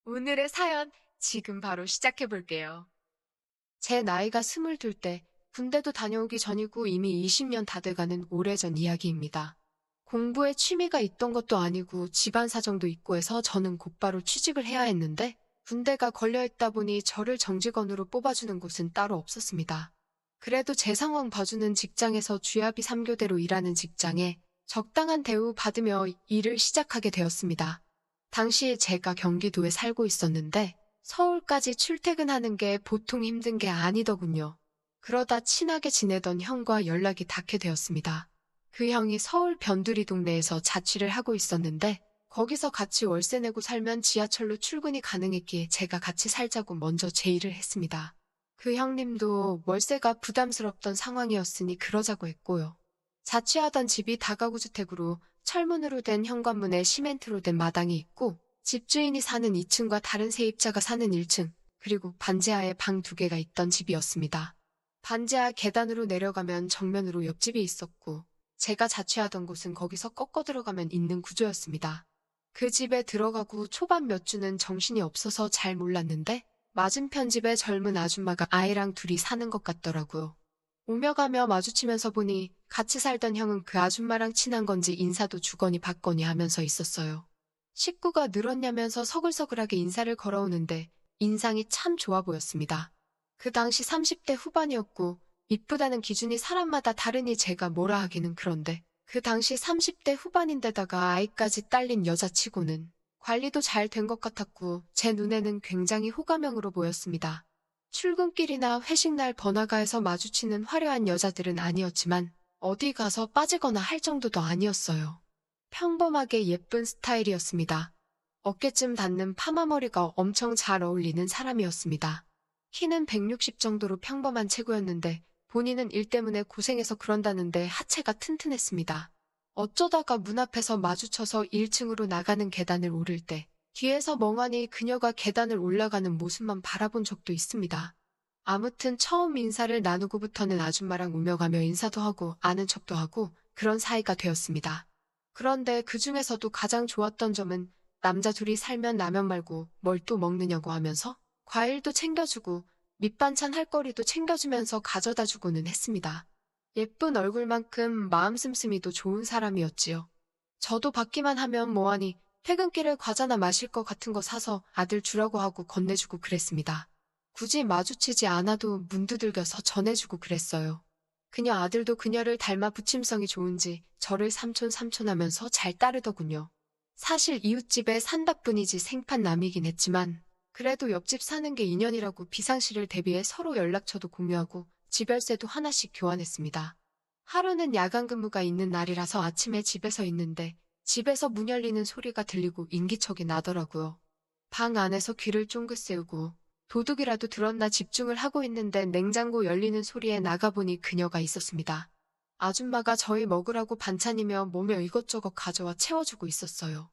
오늘의 사연 지금 바로 시작해 볼게요. 제 나이가 22 때 군대도 다녀오기 전이고 이미 20년 다 돼가는 오래전 이야기입니다. 공부에 취미가 있던 것도 아니고 집안 사정도 있고 해서 저는 곧바로 취직을 해야 했는데 군대가 걸려있다 보니 저를 정직원으로 뽑아주는 곳은 따로 없었습니다. 그래도 제 상황 봐주는 직장에서 주야비 3교대로 일하는 직장에 적당한 대우 받으며 일을 시작하게 되었습니다. 당시에 제가 경기도에 살고 있었는데 서울까지 출퇴근하는 게 보통 힘든 게 아니더군요. 그러다 친하게 지내던 형과 연락이 닿게 되었습니다. 그 형이 서울 변두리 동네에서 자취를 하고 있었는데 거기서 같이 월세 내고 살면 지하철로 출근이 가능했기에 제가 같이 살자고 먼저 제의를 했습니다. 그 형님도 월세가 부담스럽던 상황이었으니 그러자고 했고요. 자취하던 집이 다가구 주택으로 철문으로 된 현관문에 시멘트로 된 마당이 있고 집주인이 사는 2층과 다른 세입자가 사는 1층, 그리고 반지하에 방 2개가 있던 집이었습니다. 반지하 계단으로 내려가면 정면으로 옆집이 있었고 제가 자취하던 곳은 거기서 꺾어 들어가면 있는 구조였습니다. 그 집에 들어가고 초반 몇 주는 정신이 없어서 잘 몰랐는데 맞은편 집에 젊은 아줌마가 아이랑 둘이 사는 것 같더라고요. 오며 가며 마주치면서 보니 같이 살던 형은 그 아줌마랑 친한 건지 인사도 주거니 받거니 하면서 있었어요. 식구가 늘었냐면서 서글서글하게 인사를 걸어오는데 인상이 참 좋아 보였습니다. 그 당시 30대 후반이었고 이쁘다는 기준이 사람마다 다르니 제가 뭐라 하기는 그런데 그 당시 30대 후반인데다가 아이까지 딸린 여자치고는 관리도 잘 된 것 같았고 제 눈에는 굉장히 호감형으로 보였습니다. 출근길이나 회식날 번화가에서 마주치는 화려한 여자들은 아니었지만 어디 가서 빠지거나 할 정도도 아니었어요. 평범하게 예쁜 스타일이었습니다. 어깨쯤 닿는 파마머리가 엄청 잘 어울리는 사람이었습니다. 키는 160 정도로 평범한 체구였는데 본인은 일 때문에 고생해서 그런다는데 하체가 튼튼했습니다. 어쩌다가 문 앞에서 마주쳐서 1층으로 나가는 계단을 오를 때 뒤에서 멍하니 그녀가 계단을 올라가는 모습만 바라본 적도 있습니다. 아무튼 처음 인사를 나누고부터는 아줌마랑 우며 가며 인사도 하고 아는 척도 하고 그런 사이가 되었습니다. 그런데 그 중에서도 가장 좋았던 점은 남자 둘이 살면 라면 말고 뭘 또 먹느냐고 하면서 과일도 챙겨주고 밑반찬 할 거리도 챙겨주면서 가져다 주고는 했습니다. 예쁜 얼굴만큼 마음 씀씀이도 좋은 사람이었지요. 저도 받기만 하면 뭐하니 퇴근길에 과자나 마실 거 같은 거 사서 아들 주라고 하고 건네주고 그랬습니다. 굳이 마주치지 않아도 문 두들겨서 전해주고 그랬어요. 그녀 아들도 그녀를 닮아 부침성이 좋은지 저를 삼촌 하면서 잘 따르더군요. 사실 이웃집에 산다 뿐이지 생판남이긴 했지만 그래도 옆집 사는 게 인연이라고 비상시를 대비해 서로 연락처도 공유하고 집열쇠도 하나씩 교환했습니다. 하루는 야간 근무가 있는 날이라서 아침에 집에서 있는데 집에서 문 열리는 소리가 들리고 인기척이 나더라고요. 방 안에서 귀를 쫑긋 세우고 도둑이라도 들었나 집중을 하고 있는데 냉장고 열리는 소리에 나가보니 그녀가 있었습니다. 아줌마가 저희 먹으라고 반찬이며 뭐며 이것저것 가져와 채워주고 있었어요.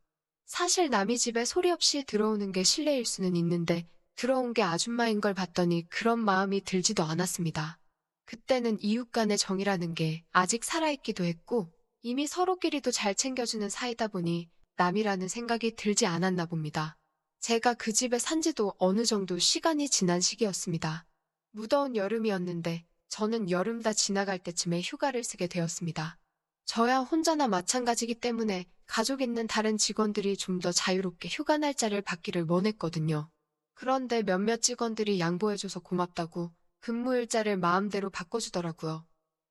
사실 남의 집에 소리 없이 들어오는 게 실례일 수는 있는데 들어온 게 아줌마인 걸 봤더니 그런 마음이 들지도 않았습니다. 그때는 이웃 간의 정이라는 게 아직 살아있기도 했고 이미 서로끼리도 잘 챙겨주는 사이다 보니 남이라는 생각이 들지 않았나 봅니다. 제가 그 집에 산 지도 어느 정도 시간이 지난 시기였습니다. 무더운 여름이었는데 저는 여름 다 지나갈 때쯤에 휴가를 쓰게 되었습니다. 저야 혼자나 마찬가지기 때문에 가족 있는 다른 직원들이 좀 더 자유롭게 휴가 날짜를 받기를 원했거든요. 그런데 몇몇 직원들이 양보해줘서 고맙다고 근무일자를 마음대로 바꿔주더라고요.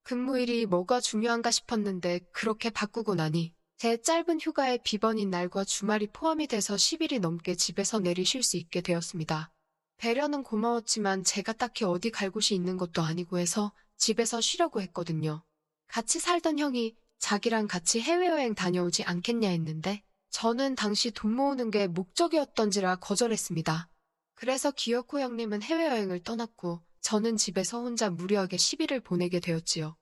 근무일이 뭐가 중요한가 싶었는데 그렇게 바꾸고 나니 제 짧은 휴가의 비번인 날과 주말이 포함이 돼서 10일이 넘게 집에서 내리 쉴 수 있게 되었습니다. 배려는 고마웠지만 제가 딱히 어디 갈 곳이 있는 것도 아니고 해서 집에서 쉬려고 했거든요. 같이 살던 형이 자기랑 같이 해외여행 다녀오지 않겠냐 했는데 저는 당시 돈 모으는 게 목적이었던지라 거절했습니다. 그래서 기어코 형님은 해외여행을 떠났고 저는 집에서 혼자 무료하게 10일을 보내게 되었지요.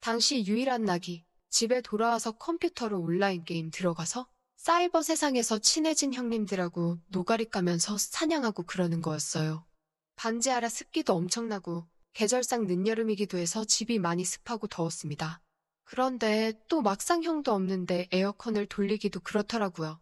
당시 유일한 낙이 집에 돌아와서 컴퓨터로 온라인 게임 들어가서 사이버 세상에서 친해진 형님들하고 노가리 까면서 사냥하고 그러는 거였어요. 반지하라 습기도 엄청나고 계절상 늦여름이기도 해서 집이 많이 습하고 더웠습니다. 그런데 또 막상 형도 없는데 에어컨을 돌리기도 그렇더라고요.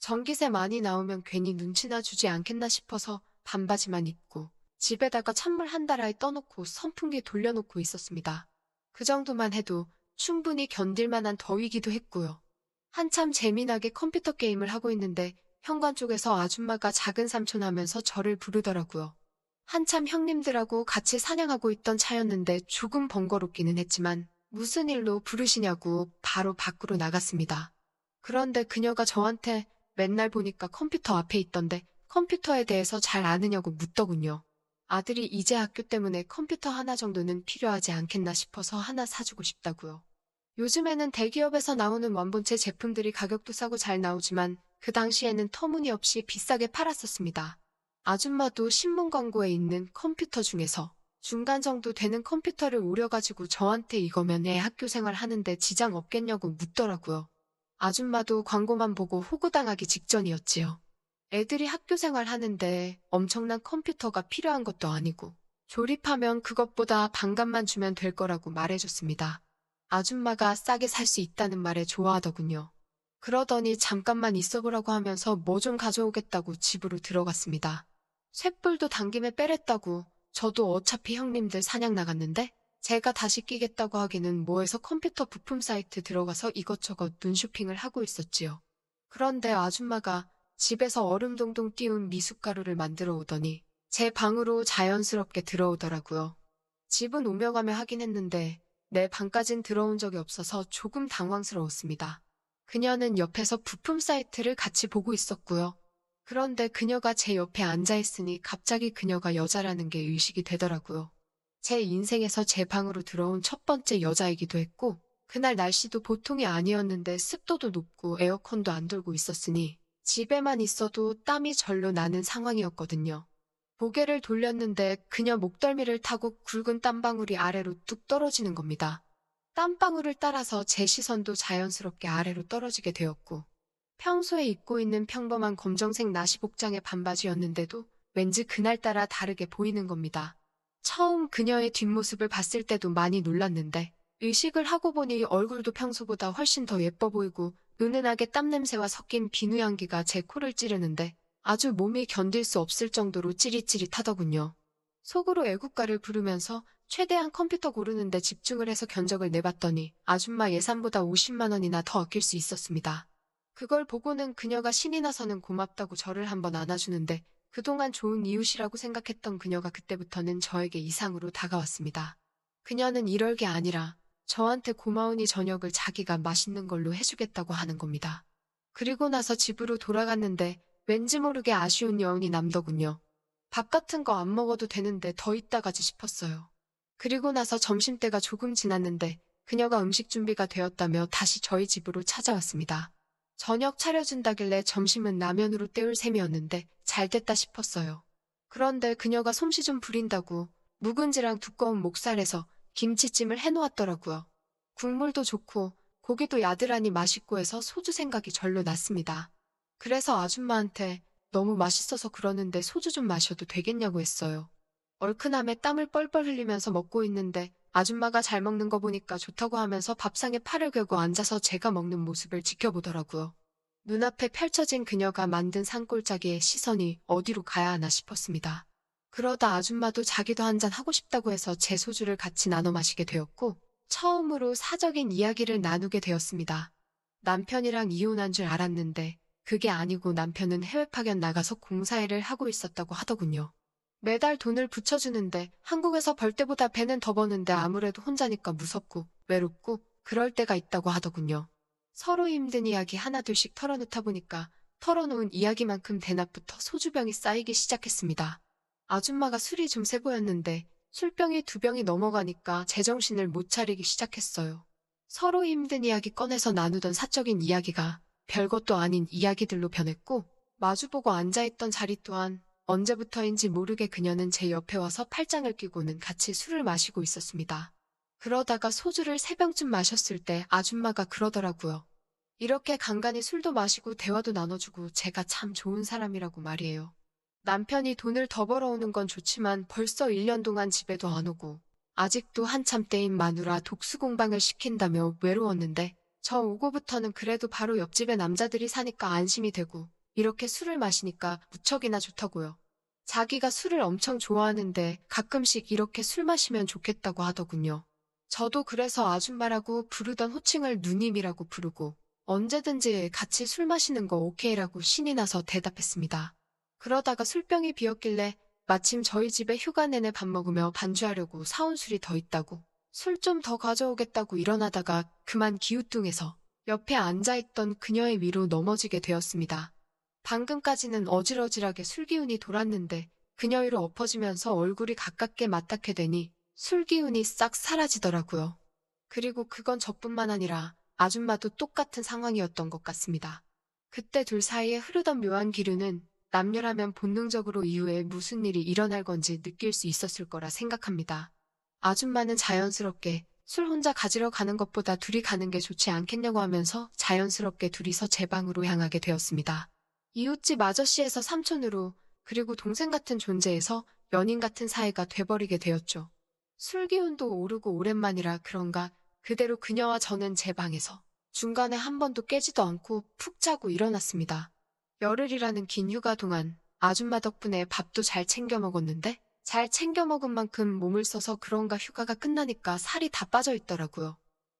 전기세 많이 나오면 괜히 눈치나 주지 않겠나 싶어서 반바지만 입고 집에다가 찬물 한 다라이 떠놓고 선풍기 돌려놓고 있었습니다. 그 정도만 해도 충분히 견딜 만한 더위기도 했고요. 한참 재미나게 컴퓨터 게임을 하고 있는데 현관 쪽에서 아줌마가 작은 삼촌 하면서 저를 부르더라고요. 한참 형님들하고 같이 사냥하고 있던 차였는데 조금 번거롭기는 했지만 무슨 일로 부르시냐고 바로 밖으로 나갔습니다. 그런데 그녀가 저한테 맨날 보니까 컴퓨터 앞에 있던데 컴퓨터에 대해서 잘 아느냐고 묻더군요. 아들이 이제 학교 때문에 컴퓨터 하나 정도는 필요하지 않겠나 싶어서 하나 사주고 싶다고요. 요즘에는 대기업에서 나오는 완본체 제품들이 가격도 싸고 잘 나오지만 그 당시에는 터무니없이 비싸게 팔았었습니다. 아줌마도 신문 광고에 있는 컴퓨터 중에서 중간 정도 되는 컴퓨터를 오려가지고 저한테 이거면 애 학교 생활 하는데 지장 없겠냐고 묻더라고요. 아줌마도 광고만 보고 호구당하기 직전이었지요. 애들이 학교 생활 하는데 엄청난 컴퓨터가 필요한 것도 아니고 조립하면 그것보다 반값만 주면 될 거라고 말해줬습니다. 아줌마가 싸게 살 수 있다는 말에 좋아하더군요. 그러더니 잠깐만 있어보라고 하면서 뭐 좀 가져오겠다고 집으로 들어갔습니다. 쇳불도 당김에 빼랬다고 저도 어차피 형님들 사냥 나갔는데 제가 다시 끼겠다고 하기는 뭐해서 컴퓨터 부품 사이트 들어가서 이것저것 눈쇼핑을 하고 있었지요. 그런데 아줌마가 집에서 얼음 동동 띄운 미숫가루를 만들어 오더니 제 방으로 자연스럽게 들어오더라고요. 집은 오며 가며 하긴 했는데 내 방까진 들어온 적이 없어서 조금 당황스러웠습니다. 그녀는 옆에서 부품 사이트를 같이 보고 있었고요. 그런데 그녀가 제 옆에 앉아 있으니 갑자기 그녀가 여자라는 게 의식이 되더라고요. 제 인생에서 제 방으로 들어온 첫 번째 여자이기도 했고 그날 날씨도 보통이 아니었는데 습도도 높고 에어컨도 안 돌고 있었으니 집에만 있어도 땀이 절로 나는 상황이었거든요. 고개를 돌렸는데 그녀 목덜미를 타고 굵은 땀방울이 아래로 뚝 떨어지는 겁니다. 땀방울을 따라서 제 시선도 자연스럽게 아래로 떨어지게 되었고 평소에 입고 있는 평범한 검정색 나시 복장의 반바지였는데도 왠지 그날따라 다르게 보이는 겁니다. 처음 그녀의 뒷모습을 봤을 때도 많이 놀랐는데 의식을 하고 보니 얼굴도 평소보다 훨씬 더 예뻐 보이고 은은하게 땀냄새와 섞인 비누 향기가 제 코를 찌르는데 아주 몸이 견딜 수 없을 정도로 찌릿찌릿하더군요. 속으로 애국가를 부르면서 최대한 컴퓨터 고르는데 집중을 해서 견적을 내봤더니 아줌마 예산보다 50만 원이나 더 아낄 수 있었습니다. 그걸 보고는 그녀가 신이 나서는 고맙다고 저를 한번 안아주는데 그동안 좋은 이웃이라고 생각했던 그녀가 그때부터는 저에게 이상으로 다가왔습니다. 그녀는 이럴 게 아니라 저한테 고마우니 저녁을 자기가 맛있는 걸로 해주겠다고 하는 겁니다. 그리고 나서 집으로 돌아갔는데 왠지 모르게 아쉬운 여운이 남더군요. 밥 같은 거 안 먹어도 되는데 더 이따 가지 싶었어요. 그리고 나서 점심때가 조금 지났는데 그녀가 음식 준비가 되었다며 다시 저희 집으로 찾아왔습니다. 저녁 차려준다길래 점심은 라면으로 때울 셈이었는데 잘됐다 싶었어요. 그런데 그녀가 솜씨 좀 부린다고 묵은지랑 두꺼운 목살에서 김치찜을 해놓았더라고요. 국물도 좋고 고기도 야들하니 맛있고 해서 소주 생각이 절로 났습니다. 그래서 아줌마한테 너무 맛있어서 그러는데 소주 좀 마셔도 되겠냐고 했어요. 얼큰함에 땀을 뻘뻘 흘리면서 먹고 있는데 아줌마가 잘 먹는 거 보니까 좋다고 하면서 밥상에 팔을 괴고 앉아서 제가 먹는 모습을 지켜보더라고요. 눈앞에 펼쳐진 그녀가 만든 산골짜기에 시선이 어디로 가야 하나 싶었습니다. 그러다 아줌마도 자기도 한잔 하고 싶다고 해서 제 소주를 같이 나눠 마시게 되었고 처음으로 사적인 이야기를 나누게 되었습니다. 남편이랑 이혼한 줄 알았는데 그게 아니고 남편은 해외 파견 나가서 공사일을 하고 있었다고 하더군요. 매달 돈을 붙여주는데 한국에서 벌 때보다 배는 더 버는데 아무래도 혼자니까 무섭고 외롭고 그럴 때가 있다고 하더군요. 서로 힘든 이야기 하나둘씩 털어놓다 보니까 털어놓은 이야기만큼 대낮부터 소주병이 쌓이기 시작했습니다. 아줌마가 술이 좀 세 보였는데 술병이 2병이 넘어가니까 제정신을 못 차리기 시작했어요. 서로 힘든 이야기 꺼내서 나누던 사적인 이야기가 별것도 아닌 이야기들로 변했고 마주보고 앉아있던 자리 또한 언제부터인지 모르게 그녀는 제 옆에 와서 팔짱을 끼고는 같이 술을 마시고 있었습니다. 그러다가 소주를 3병쯤 마셨을 때 아줌마가 그러더라고요. 이렇게 간간히 술도 마시고 대화도 나눠주고 제가 참 좋은 사람이라고 말이에요. 남편이 돈을 더 벌어오는 건 좋지만 벌써 1년 동안 집에도 안 오고 아직도 한참 때인 마누라 독수공방을 시킨다며 외로웠는데 저 오고부터는 그래도 바로 옆집에 남자들이 사니까 안심이 되고 이렇게 술을 마시니까 무척이나 좋다고요. 자기가 술을 엄청 좋아하는데 가끔씩 이렇게 술 마시면 좋겠다고 하더군요. 저도 그래서 아줌마라고 부르던 호칭을 누님이라고 부르고 언제든지 같이 술 마시는 거 오케이라고 신이 나서 대답했습니다. 그러다가 술병이 비었길래 마침 저희 집에 휴가 내내 밥 먹으며 반주하려고 사온 술이 더 있다고 술 좀 더 가져오겠다고 일어나다가 그만 기우뚱해서 옆에 앉아있던 그녀의 위로 넘어지게 되었습니다. 방금까지는 어질어질하게 술기운이 돌았는데 그녀 위로 엎어지면서 얼굴이 가깝게 맞닿게 되니 술기운이 싹 사라지더라고요. 그리고 그건 저뿐만 아니라 아줌마도 똑같은 상황이었던 것 같습니다. 그때 둘 사이에 흐르던 묘한 기류는 남녀라면 본능적으로 이후에 무슨 일이 일어날 건지 느낄 수 있었을 거라 생각합니다. 아줌마는 자연스럽게 술 혼자 가지러 가는 것보다 둘이 가는 게 좋지 않겠냐고 하면서 자연스럽게 둘이서 제 방으로 향하게 되었습니다. 이웃집 아저씨에서 삼촌으로 그리고 동생 같은 존재에서 연인 같은 사이가 돼버리게 되었죠. 술기운도 오르고 오랜만이라 그런가 그대로 그녀와 저는 제 방에서 중간에 한 번도 깨지도 않고 푹 자고 일어났습니다. 열흘이라는 긴 휴가 동안 아줌마 덕분에 밥도 잘 챙겨 먹었는데 잘 챙겨 먹은 만큼 몸을 써서 그런가 휴가가 끝나니까 살이 다 빠져 있더라고요.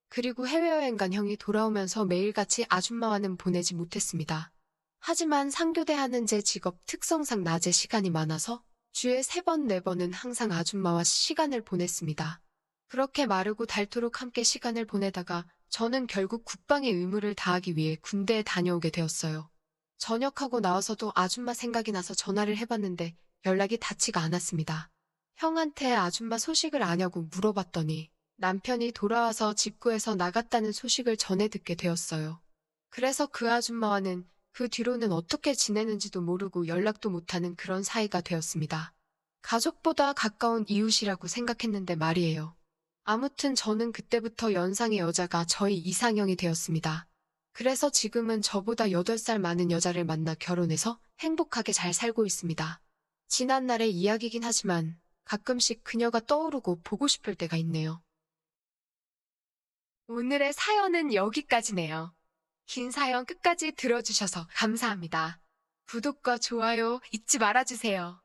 그리고 해외여행 간 형이 돌아오면서 매일같이 아줌마와는 보내지 못했습니다. 하지만 상교대하는 제 직업 특성상 낮에 시간이 많아서 주에 3번, 4번은 항상 아줌마와 시간을 보냈습니다. 그렇게 마르고 닳도록 함께 시간을 보내다가 저는 결국 국방의 의무를 다하기 위해 군대에 다녀오게 되었어요. 전역하고 나와서도 아줌마 생각이 나서 전화를 해봤는데 연락이 닿지가 않았습니다. 형한테 아줌마 소식을 아냐고 물어봤더니 남편이 돌아와서 집구에서 나갔다는 소식을 전해 듣게 되었어요. 그래서 그 아줌마와는 그 뒤로는 어떻게 지내는지도 모르고 연락도 못하는 그런 사이가 되었습니다. 가족보다 가까운 이웃이라고 생각했는데 말이에요. 아무튼 저는 그때부터 연상의 여자가 저희 이상형이 되었습니다. 그래서 지금은 저보다 8살 많은 여자를 만나 결혼해서 행복하게 잘 살고 있습니다. 지난날의 이야기긴 하지만 가끔씩 그녀가 떠오르고 보고 싶을 때가 있네요. 오늘의 사연은 여기까지네요. 긴 사연 끝까지 들어주셔서 감사합니다. 구독과 좋아요 잊지 말아주세요.